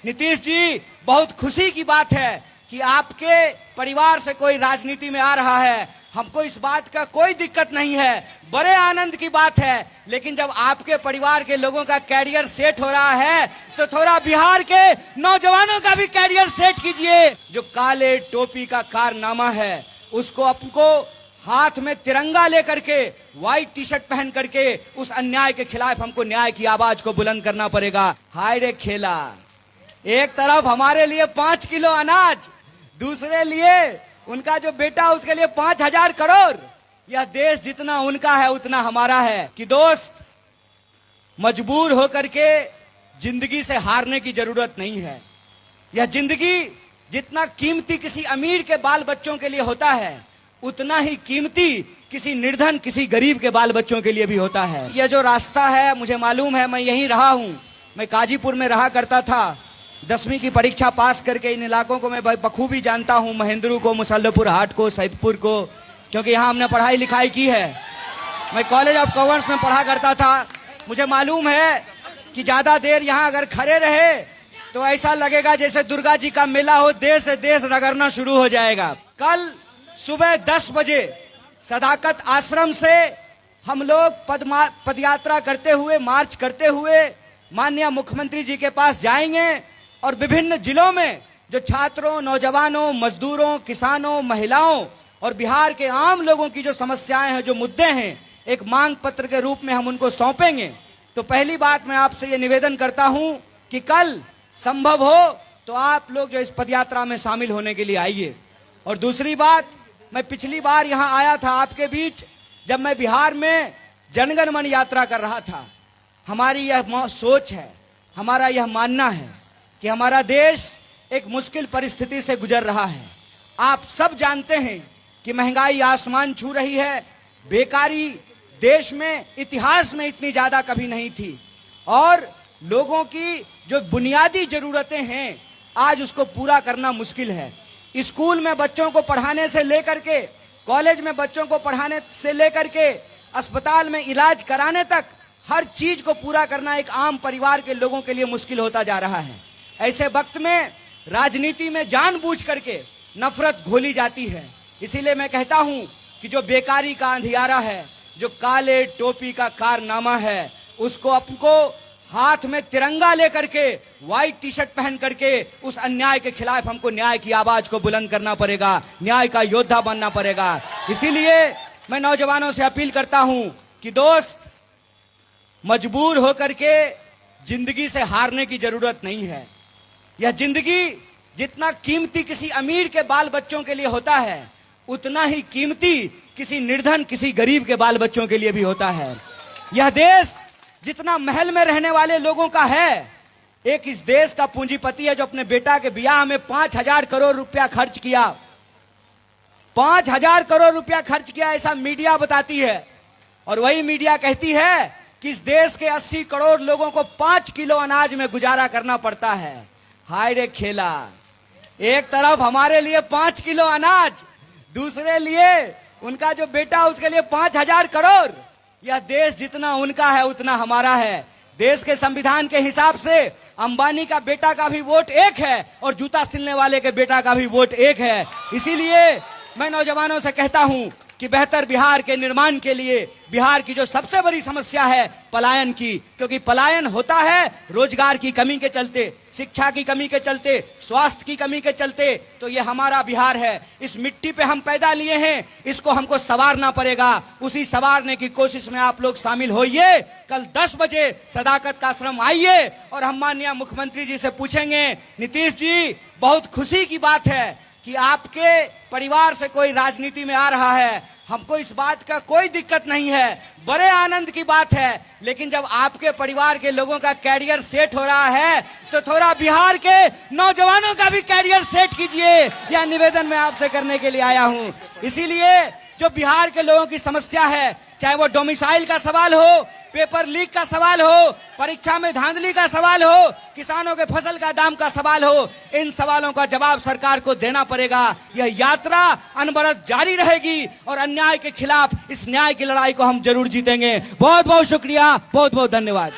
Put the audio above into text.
नीतीश जी, बहुत खुशी की बात है कि आपके परिवार से कोई राजनीति में आ रहा है। हमको इस बात का कोई दिक्कत नहीं है, बड़े आनंद की बात है। लेकिन जब आपके परिवार के लोगों का कैरियर सेट हो रहा है तो थोड़ा बिहार के नौजवानों का भी कैरियर सेट कीजिए। जो काले टोपी का कारनामा है उसको आपको हाथ में तिरंगा लेकर के, व्हाइट टी शर्ट पहन करके उस अन्याय के खिलाफ हमको न्याय की आवाज को बुलंद करना पड़ेगा। हाय रे खेला, एक तरफ हमारे लिए 5 किलो अनाज, दूसरे लिए उनका जो बेटा उसके लिए 5,000 करोड़। यह देश जितना उनका है उतना हमारा है। कि दोस्त, मजबूर होकर के जिंदगी से हारने की जरूरत नहीं है। यह जिंदगी जितना कीमती किसी अमीर के बाल बच्चों के लिए होता है उतना ही कीमती किसी निर्धन, किसी गरीब के बाल बच्चों के लिए भी होता है। यह जो रास्ता है मुझे मालूम है, मैं यहीं रहा हूं। मैं काजीपुर में रहा करता था। 10वीं की परीक्षा पास करके इन इलाकों को मैं बखूबी जानता हूं, महेंद्रू को, मुसल्लपुर हाट को, सैदपुर को, क्योंकि यहाँ हमने पढ़ाई लिखाई की है। मैं कॉलेज ऑफ कॉमर्स में पढ़ा करता था। मुझे मालूम है कि ज़्यादा देर यहाँ अगर खड़े रहे तो ऐसा लगेगा जैसे दुर्गा जी का मेला हो, देश से देश रगड़ना शुरू हो जाएगा। कल सुबह 10 बजे सदाकत आश्रम से हम लोग पदयात्रा करते हुए, मार्च करते हुए माननीय मुख्यमंत्री जी के पास जाएंगे और विभिन्न जिलों में जो छात्रों, नौजवानों, मजदूरों, किसानों, महिलाओं और बिहार के आम लोगों की जो समस्याएं हैं, जो मुद्दे हैं, एक मांग पत्र के रूप में हम उनको सौंपेंगे। तो पहली बात मैं आपसे ये निवेदन करता हूं कि कल संभव हो तो आप लोग जो इस पदयात्रा में शामिल होने के लिए आइए। और दूसरी बात, मैं पिछली बार यहाँ आया था आपके बीच जब मैं बिहार में जनगण मन यात्रा कर रहा था। हमारी यह सोच है, हमारा यह मानना है कि हमारा देश एक मुश्किल परिस्थिति से गुजर रहा है। आप सब जानते हैं कि महंगाई आसमान छू रही है, बेकारी देश में इतिहास में इतनी ज़्यादा कभी नहीं थी और लोगों की जो बुनियादी ज़रूरतें हैं आज उसको पूरा करना मुश्किल है। स्कूल में बच्चों को पढ़ाने से लेकर के, कॉलेज में बच्चों को पढ़ाने से लेकर के, अस्पताल में इलाज कराने तक हर चीज को पूरा करना एक आम परिवार के लोगों के लिए मुश्किल होता जा रहा है। ऐसे वक्त में राजनीति में जानबूझ करके नफरत घोली जाती है। इसीलिए मैं कहता हूं कि जो बेकारी का अंधियारा है, जो काले टोपी का कारनामा है, उसको आपको हाथ में तिरंगा लेकर के, व्हाइट टी शर्ट पहन करके उस अन्याय के खिलाफ हमको न्याय की आवाज को बुलंद करना पड़ेगा, न्याय का योद्धा बनना पड़ेगा। इसीलिए मैं नौजवानों से अपील करता हूं कि दोस्त, मजबूर होकर के जिंदगी से हारने की जरूरत नहीं है। यह जिंदगी जितना कीमती किसी अमीर के बाल बच्चों के लिए होता है उतना ही कीमती किसी निर्धन, किसी गरीब के बाल बच्चों के लिए भी होता है। यह देश जितना महल में रहने वाले लोगों का है, एक इस देश का पूंजीपति है जो अपने बेटा के ब्याह में 5,000 करोड़ रुपया खर्च किया। 5,000 करोड़ रुपया खर्च किया, ऐसा मीडिया बताती है। और वही मीडिया कहती है कि इस देश के 80 करोड़ लोगों को 5 किलो अनाज में गुजारा करना पड़ता है। हाय रे खेला, एक तरफ हमारे लिए 5 किलो अनाज, दूसरे लिए उनका जो बेटा उसके लिए 5,000 करोड़। यह देश जितना उनका है उतना हमारा है। देश के संविधान के हिसाब से अंबानी का बेटा का भी वोट एक है और जूता सिलने वाले के बेटा का भी वोट एक है। इसीलिए मैं नौजवानों से कहता हूं कि बेहतर बिहार के निर्माण के लिए बिहार की जो सबसे बड़ी समस्या है पलायन की, क्योंकि पलायन होता है रोजगार की कमी के चलते, शिक्षा की कमी के चलते, स्वास्थ्य की कमी के चलते। तो ये हमारा बिहार है, इस मिट्टी पे हम पैदा लिए हैं, इसको हमको संवारना पड़ेगा। उसी संवारने की कोशिश में आप लोग शामिल होइए। कल 10 बजे सदाकत का आश्रम आइए और हम माननीय मुख्यमंत्री जी से पूछेंगे, नीतीश जी, बहुत खुशी की बात है कि आपके परिवार से कोई राजनीति में आ रहा है। हमको इस बात का कोई दिक्कत नहीं है, बड़े आनंद की बात है। लेकिन जब आपके परिवार के लोगों का कैरियर सेट हो रहा है तो थोड़ा बिहार के नौजवानों का भी कैरियर सेट कीजिए। यह निवेदन मैं आपसे करने के लिए आया हूं। इसीलिए जो बिहार के लोगों की समस्या है, चाहे वो डोमिसाइल का सवाल हो, पेपर लीक का सवाल हो, परीक्षा में धांधली का सवाल हो, किसानों के फसल का दाम का सवाल हो, इन सवालों का जवाब सरकार को देना पड़ेगा। यह यात्रा अनवरत जारी रहेगी और अन्याय के खिलाफ इस न्याय की लड़ाई को हम जरूर जीतेंगे। बहुत बहुत शुक्रिया, बहुत बहुत धन्यवाद।